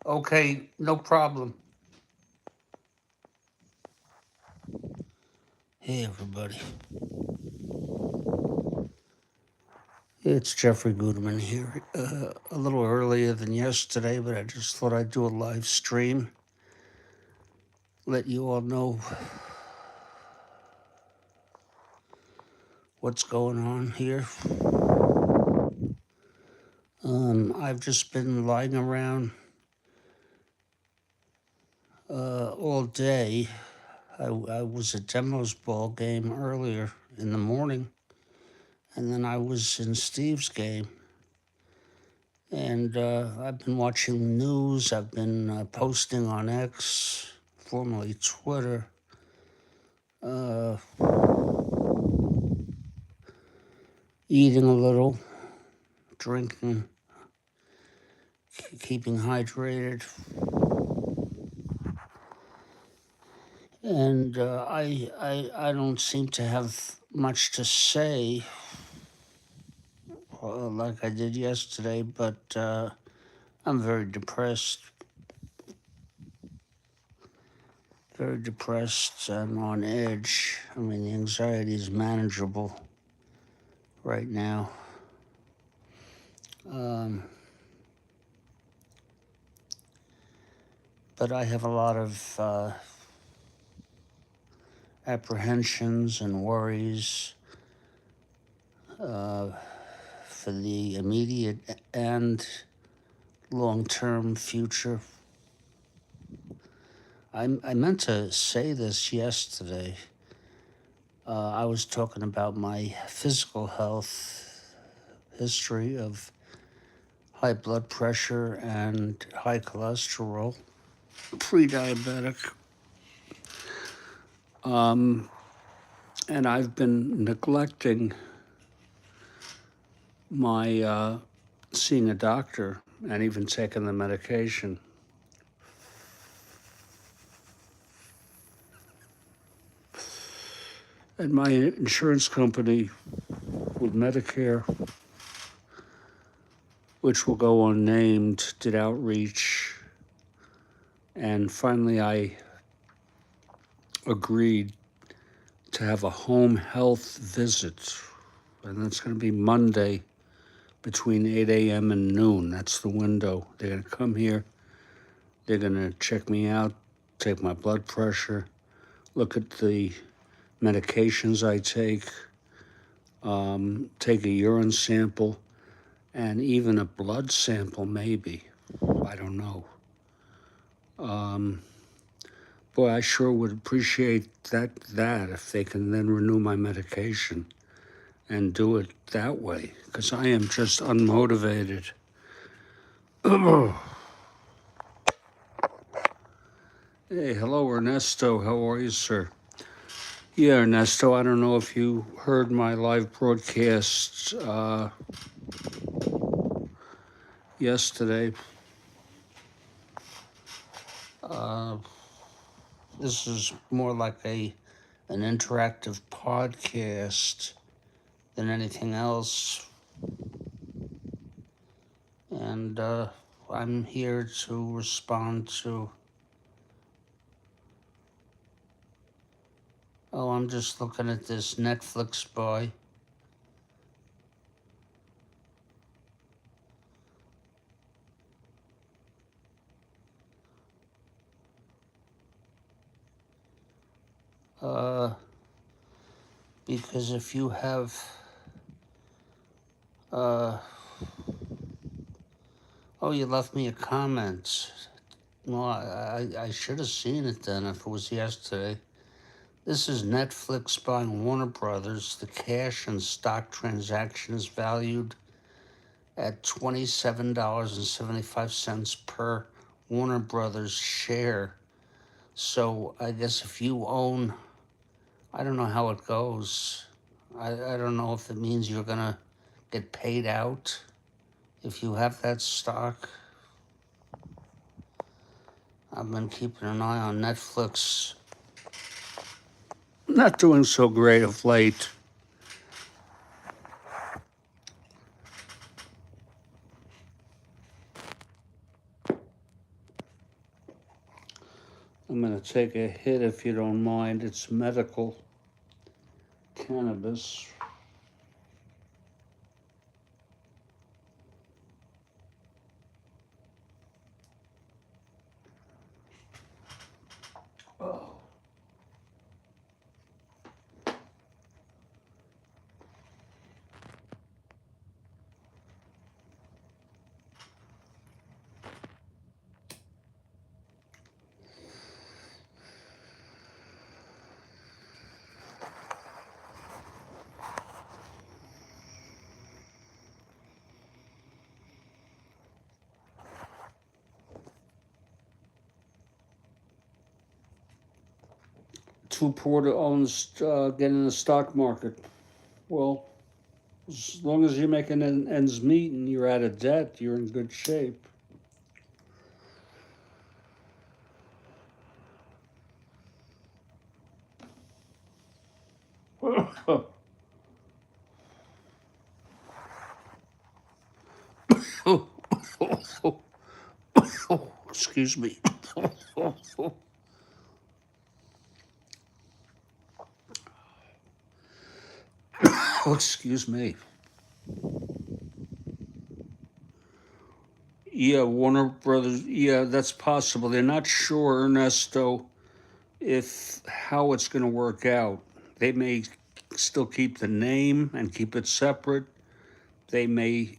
Okay, no problem. Hey, everybody. It's Jeffrey Guterman here. A little earlier than yesterday, but I just thought I'd do a live stream. Let you all know what's going on here. I've just been lying around all day. I was at Demo's ball game earlier in the morning, and then I was in Steve's game. And I've been watching news. I've been posting on X, formerly Twitter. Eating a little, drinking, keeping hydrated. And I don't seem to have much to say like I did yesterday, but I'm very depressed. Very depressed and on edge. I mean, the anxiety is manageable right now. But I have a lot of apprehensions and worries for the immediate and long-term future. I meant to say this yesterday. I was talking about my physical health history of high blood pressure and high cholesterol, pre-diabetic. And I've been neglecting my seeing a doctor and even taking the medication. And my insurance company with Medicare, which will go unnamed, did outreach. And finally, I agreed to have a home health visit. And that's going to be Monday between 8 a.m. and noon. That's the window. They're going to come here. They're going to check me out, take my blood pressure, look at the medications I take a urine sample, and even a blood sample, maybe. I don't know. Boy, I sure would appreciate that if they can then renew my medication and do it that way, because I am just unmotivated. Hey, hello, Ernesto. How are you, sir? Yeah, Ernesto, I don't know if you heard my live broadcast yesterday. This is more like an interactive podcast than anything else. And I'm here to respond to... Oh, I'm just looking at this Netflix boy. Because if you have... oh, you left me a comment. Well, I should have seen it then if it was yesterday. This is Netflix buying Warner Brothers. The cash and stock transaction is valued at $27.75 per Warner Brothers share. So I guess if you own, I don't know how it goes. I don't know if it means you're going to get paid out if you have that stock. I've been keeping an eye on Netflix. Not doing so great of late. I'm going to take a hit if you don't mind. It's medical cannabis. Oh. Too poor to own, get in the stock market. Well, as long as you're making ends meet and you're out of debt, you're in good shape. Excuse me. Excuse me. Yeah, Warner Brothers. Yeah, that's possible. They're not sure, Ernesto, if how it's going to work out. They may still keep the name and keep it separate. They may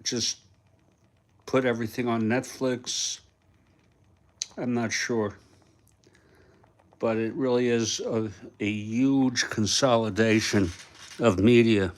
just put everything on Netflix. I'm not sure. But it really is a huge consolidation of media.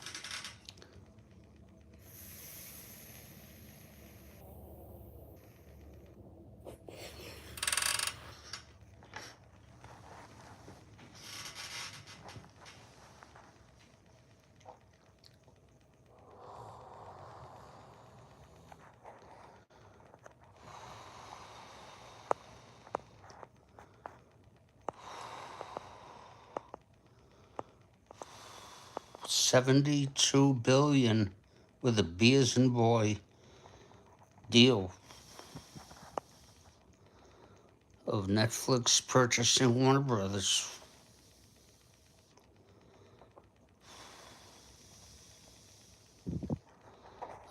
$72 billion with a B as in boy deal of Netflix purchasing Warner Brothers.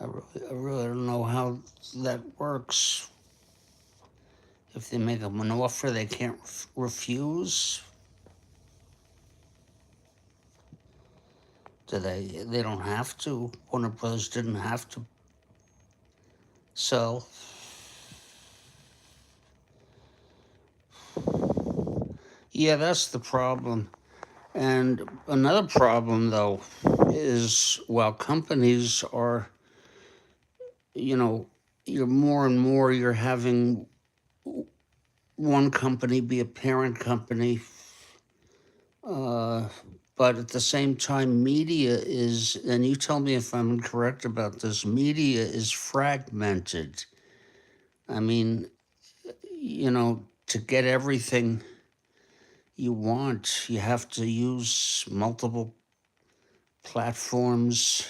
I really don't know how that works. If they make them an offer they can't refuse, do they? They don't have to. Warner Brothers didn't have to sell. Yeah, that's the problem. And another problem, though, is while companies are, you're more and more, you're having one company be a parent company, but at the same time, media is, and you tell me if I'm incorrect about this, media is fragmented. I mean, to get everything you want, you have to use multiple platforms,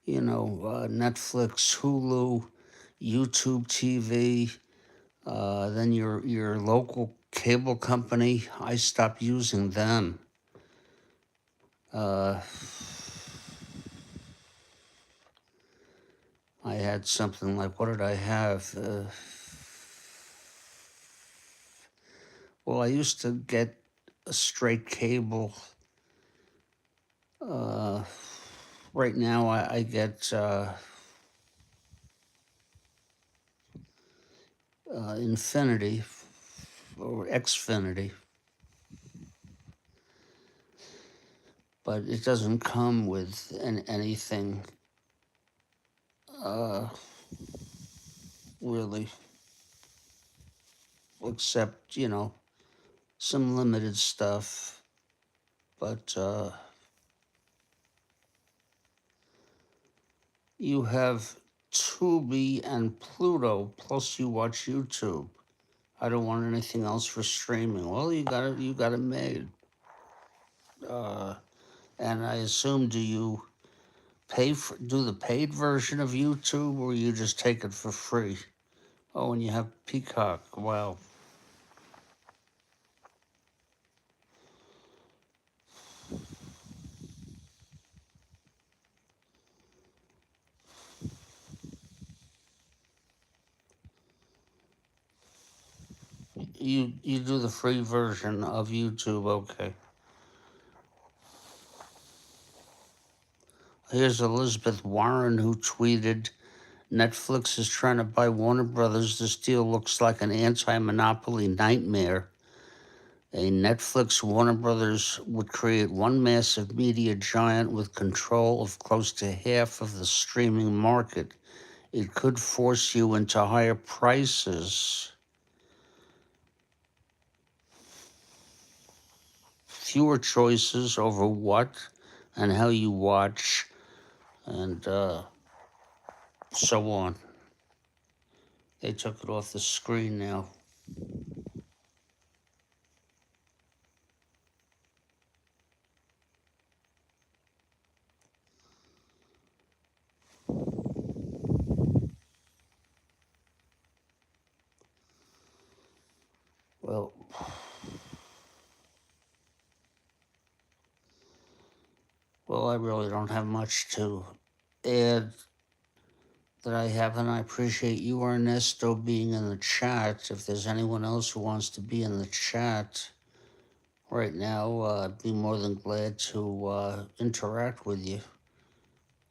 Netflix, Hulu, YouTube TV, then your local cable company. I stopped using them. I had something like, what did I have? Well, I used to get a straight cable. Right now, I get Infinity or Xfinity, but it doesn't come with anything really, except some limited stuff. But you have Tubi and Pluto, plus you watch YouTube. I don't want anything else for streaming. Well, you got it made. And I assume, do you do the paid version of YouTube, or you just take it for free? Oh, and you have Peacock. Wow. you do the free version of YouTube, okay. Here's Elizabeth Warren who tweeted, Netflix is trying to buy Warner Brothers. This deal looks like an anti-monopoly nightmare. A Netflix Warner Brothers would create one massive media giant with control of close to half of the streaming market. It could force you into higher prices, fewer choices over what and how you watch, and so on. They took it off the screen now. Well, I really don't have much to add that I haven't. I appreciate you, Ernesto, being in the chat. If there's anyone else who wants to be in the chat right now, I'd be more than glad to interact with you.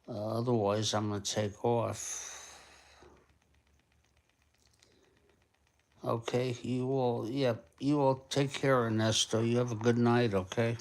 Otherwise, I'm going to take off. Okay, you all take care, Ernesto. You have a good night, okay?